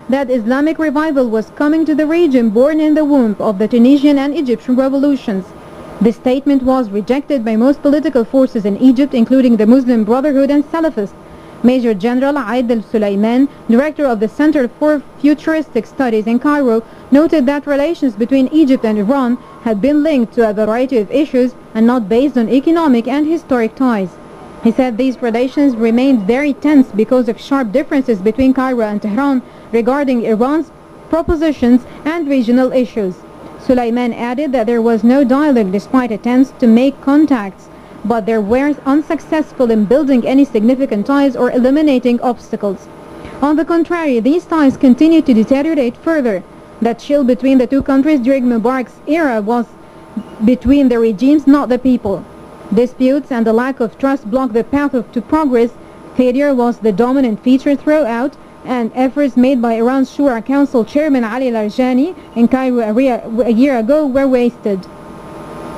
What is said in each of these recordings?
that Islamic revival was coming to the region born in the womb of the Tunisian and Egyptian revolutions. This statement was rejected by most political forces in Egypt, including the Muslim Brotherhood and Salafists. Major General Aidel Suleiman, director of the Center for Futuristic Studies in Cairo, noted that relations between Egypt and Iran had been linked to a variety of issues and not based on economic and historic ties. He said these relations remained very tense because of sharp differences between Cairo and Tehran regarding Iran's propositions and regional issues. Suleiman added that there was no dialogue despite attempts to make contacts, but they were unsuccessful in building any significant ties or eliminating obstacles. On the contrary, these ties continued to deteriorate further. The chill between the two countries during Mubarak's era was between the regimes, not the people. Disputes and the lack of trust blocked the path to progress. Failure was the dominant feature throughout, and efforts made by Iran's Shura Council Chairman Ali Larijani in Cairo a year ago were wasted.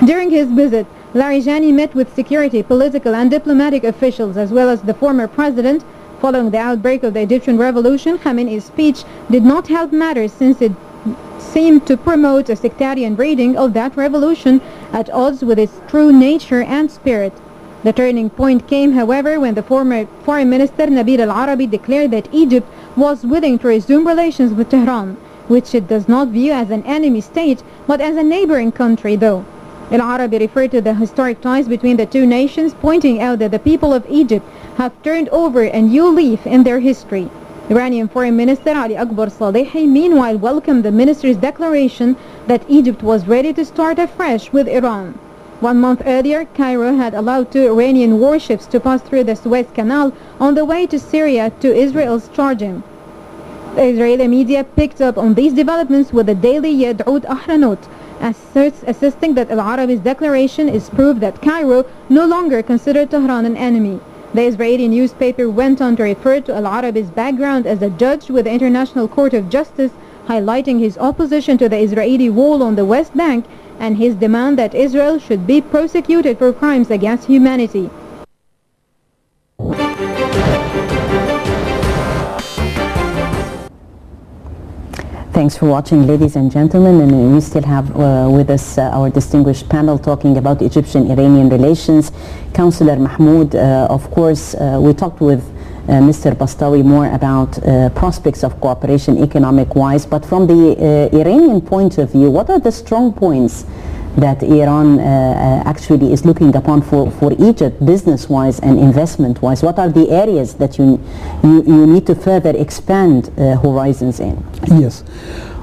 During his visit, Larijani met with security, political and diplomatic officials as well as the former president. Following the outbreak of the Egyptian revolution, Khamenei's speech did not help matters since it seemed to promote a sectarian reading of that revolution at odds with its true nature and spirit. The turning point came, however, when the former Foreign Minister Nabil al-Arabi declared that Egypt was willing to resume relations with Tehran, which it does not view as an enemy state, but as a neighboring country though. Al-Arabi referred to the historic ties between the two nations, pointing out that the people of Egypt have turned over a new leaf in their history. Iranian Foreign Minister Ali Akbar Salehi meanwhile welcomed the minister's declaration that Egypt was ready to start afresh with Iran. 1 month earlier, Cairo had allowed 2 Iranian warships to pass through the Suez Canal on the way to Syria to Israel's charging. The Israeli media picked up on these developments with the daily Yed'ud Ahranot, assisting that Al-Arabi's declaration is proof that Cairo no longer considered Tehran an enemy. The Israeli newspaper went on to refer to Al-Arabi's background as a judge with the International Court of Justice, highlighting his opposition to the Israeli wall on the West Bank and his demand that Israel should be prosecuted for crimes against humanity. Thanks for watching, ladies and gentlemen, and we still have with us our distinguished panel talking about Egyptian-Iranian relations. Councillor Mahmoud, of course, we talked with Mr. Bastawi more about prospects of cooperation economic-wise, but from the Iranian point of view, what are the strong points that Iran actually is looking upon for Egypt business-wise and investment-wise? What are the areas that you need to further expand horizons in? Yes,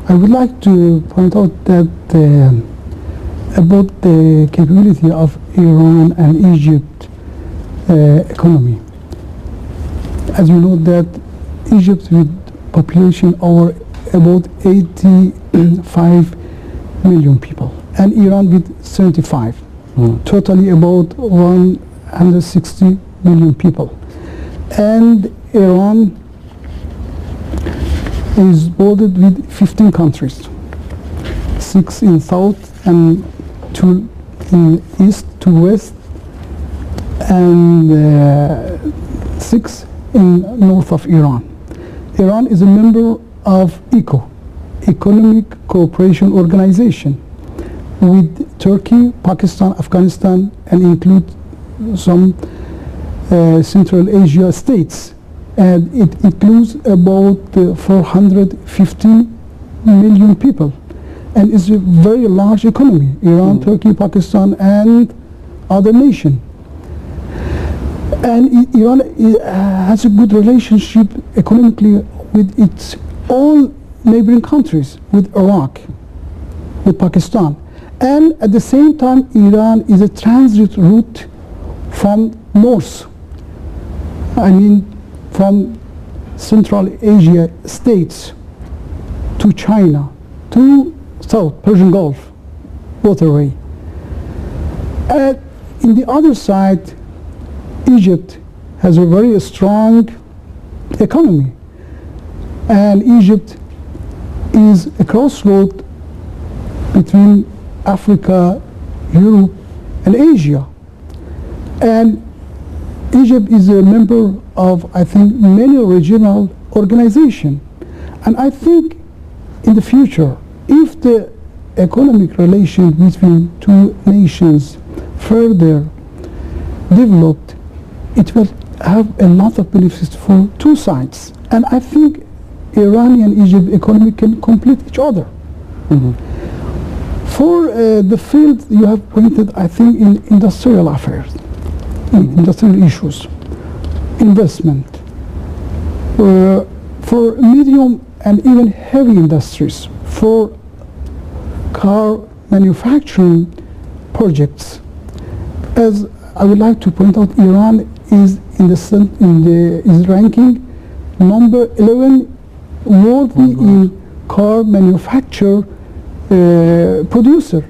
I would like to point out that about the capability of Iran and Egypt economy. As you know that Egypt with population over about 85 million people, and Iran with 75, totally about 160 million people. And Iran is bordered with 15 countries, 6 in south and 2 in east to west, and 6 in north of Iran. Iran is a member of ECO, Economic Cooperation Organization, with Turkey, Pakistan, Afghanistan, and include some Central Asia states. And it includes about 415 million people. And it's a very large economy, Iran, Turkey, Pakistan, and other nations. And Iran has a good relationship economically with its all neighboring countries, with Iraq, with Pakistan. And at the same time, Iran is a transit route from north, I mean from Central Asia states to China, to South Persian Gulf waterway. In the other side, Egypt has a very strong economy, and Egypt is a crossroad between Africa, Europe, and Asia. And Egypt is a member of, I think, many regional organizations. And I think in the future, if the economic relations between two nations further developed, it will have a lot of benefits for two sides. And I think Iran and Egypt economy can complete each other. For the field you have pointed, I think, in industrial affairs, industrial issues, investment, for medium and even heavy industries, for car manufacturing projects. As I would like to point out, Iran is is ranking number 11 worldly in car manufacture producer.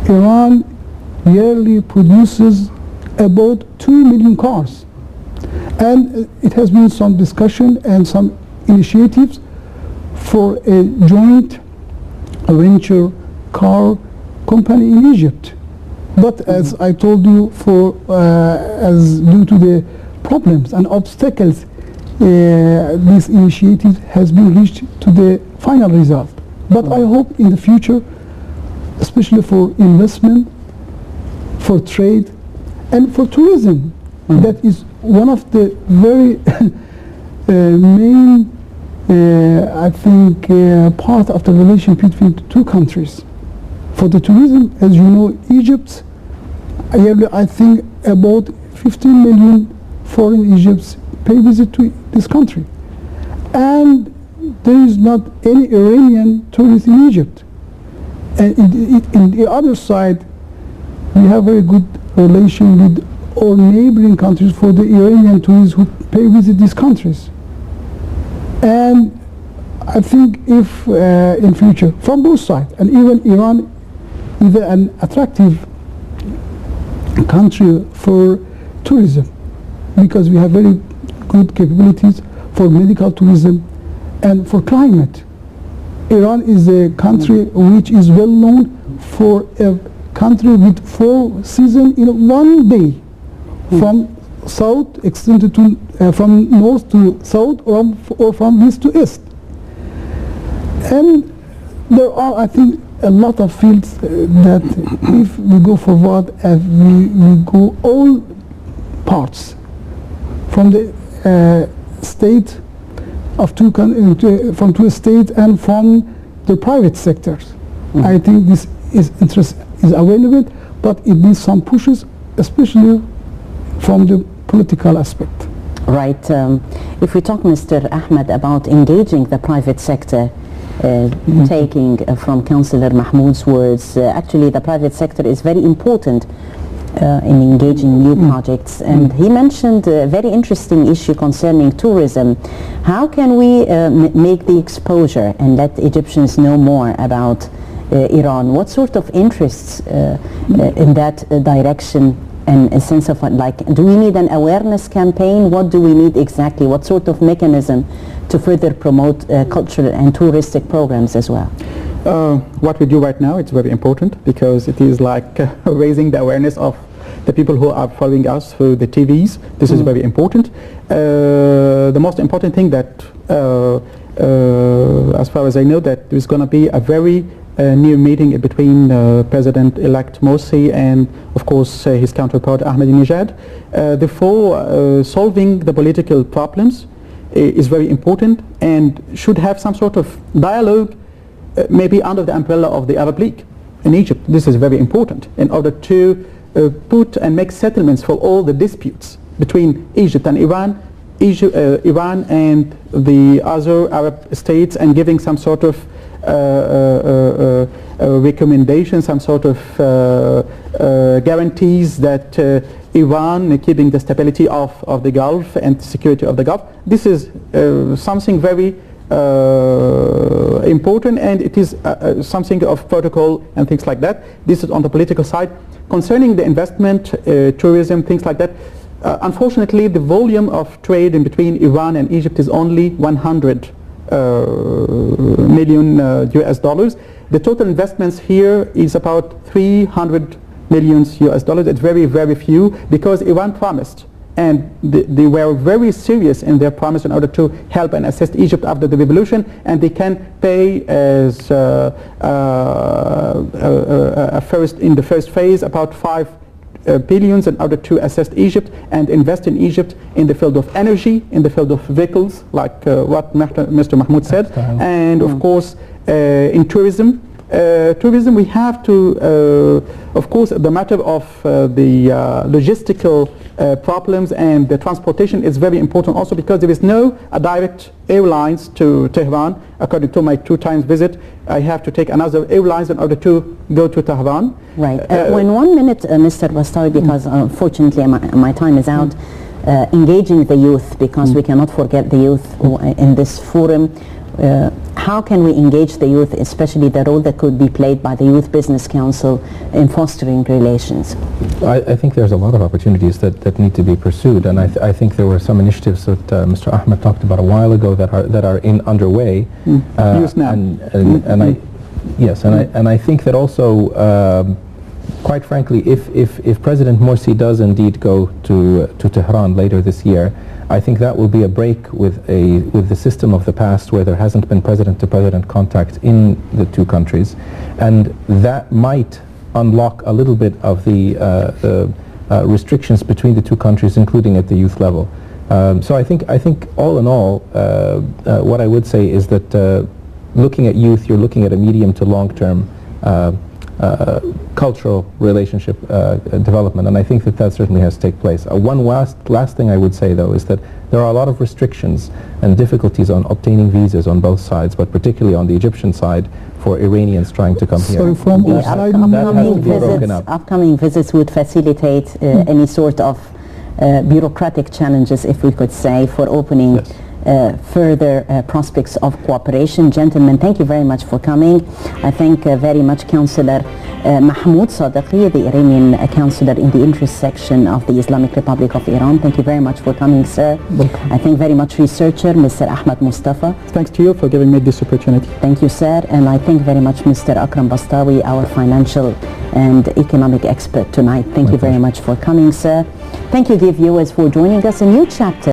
Iran yearly produces about 2 million cars, and it has been some discussion and some initiatives for a joint venture car company in Egypt. But as I told you, as due to the problems and obstacles, this initiative has been reached to the final result. But I hope in the future, especially for investment, for trade, and for tourism, that is one of the very main, I think, part of the relation between the two countries. For the tourism, as you know, Egypt, yearly I think about 15 million foreign Egyptians pay visit to this country. And there is not any Iranian tourist in Egypt. And in the other side, we have very good relation with our neighboring countries for the Iranian tourists who pay visit these countries. And I think if in future, from both sides, and even Iran is an attractive country for tourism, because we have very good capabilities for medical tourism and for climate. Iran is a country which is well known for a country with 4 seasons in one day, from south extended to from north to south, or from east to east. And there are, I think, a lot of fields that if we go forward and we go all parts from the state of from two states and from the private sectors. I think this interest is available, but it needs some pushes, especially from the political aspect. Right. If we talk, Mr. Ahmed, about engaging the private sector, taking from Councillor Mahmoud's words, actually the private sector is very important in engaging new projects, and he mentioned a very interesting issue concerning tourism. How can we make the exposure and let Egyptians know more about Iran? What sort of interests in that direction, and a sense of do we need an awareness campaign? What do we need exactly? What sort of mechanism to further promote cultural and touristic programs as well? What we do right now, it's very important, because it is like raising the awareness of the people who are following us through the TVs. This is very important. The most important thing that, as far as I know, that there's going to be a very near meeting between President-elect Morsi and, of course, his counterpart Ahmadinejad. Therefore, solving the political problems is very important and should have some sort of dialogue, maybe under the umbrella of the Arab League in Egypt. This is very important in order to put and make settlements for all the disputes between Egypt and Iran, Iran and the other Arab states, and giving some sort of recommendation, some sort of guarantees that Iran keeping the stability of the Gulf and security of the Gulf. This is something very important, and it is something of protocol and things like that. This is on the political side. Concerning the investment, tourism, things like that, unfortunately the volume of trade in between Iran and Egypt is only 100 million US dollars. The total investments here is about 300 million US dollars. It's very, very few, because Iran promised and they were very serious in their promise in order to help and assist Egypt after the revolution, and they can pay as in the first phase about 5 billions in order to assist Egypt and invest in Egypt in the field of energy, in the field of vehicles, like what Mr. Mahmoud said, and of course in tourism. Tourism, we have to, of course, the matter of the logistical problems and the transportation is very important also, because there is no direct airlines to Tehran. According to my 2 times visit, I have to take another airlines in order to go to Tehran. Right. In 1 minute, Mr. Bastawi, because unfortunately my time is out, engaging the youth, because we cannot forget the youth in this forum. How can we engage the youth, especially the role that could be played by the Youth Business Council in fostering relations? I think there's a lot of opportunities that need to be pursued, and I think there were some initiatives that Mr. Ahmed talked about a while ago that are underway. And I think that also, quite frankly, if President Morsi does indeed go to Tehran later this year, I think that will be a break with the system of the past, where there hasn't been president-to-president contact in the 2 countries, and that might unlock a little bit of the restrictions between the 2 countries, including at the youth level. So I think all in all, what I would say is that looking at youth, you're looking at a medium to long-term cultural relationship development, and I think that certainly has to take place. One last thing I would say, though, is that there are a lot of restrictions and difficulties on obtaining visas on both sides, but particularly on the Egyptian side for Iranians trying to come here. So from our side, upcoming visits would facilitate any sort of bureaucratic challenges, if we could say, for opening further prospects of cooperation. Gentlemen, thank you very much for coming. I thank very much Councillor Mahmoud Sadeki, the Iranian councillor in the interest section of the Islamic Republic of Iran. Thank you very much for coming, sir. Welcome. I thank very much researcher Mr. Ahmed Mostafa. Thanks to you for giving me this opportunity. Thank you, sir. And I thank very much Mr. Akrum Bastawi, our financial and economic expert tonight. Thank you very much for coming, sir. Thank you, dear viewers, for joining us. A new chapter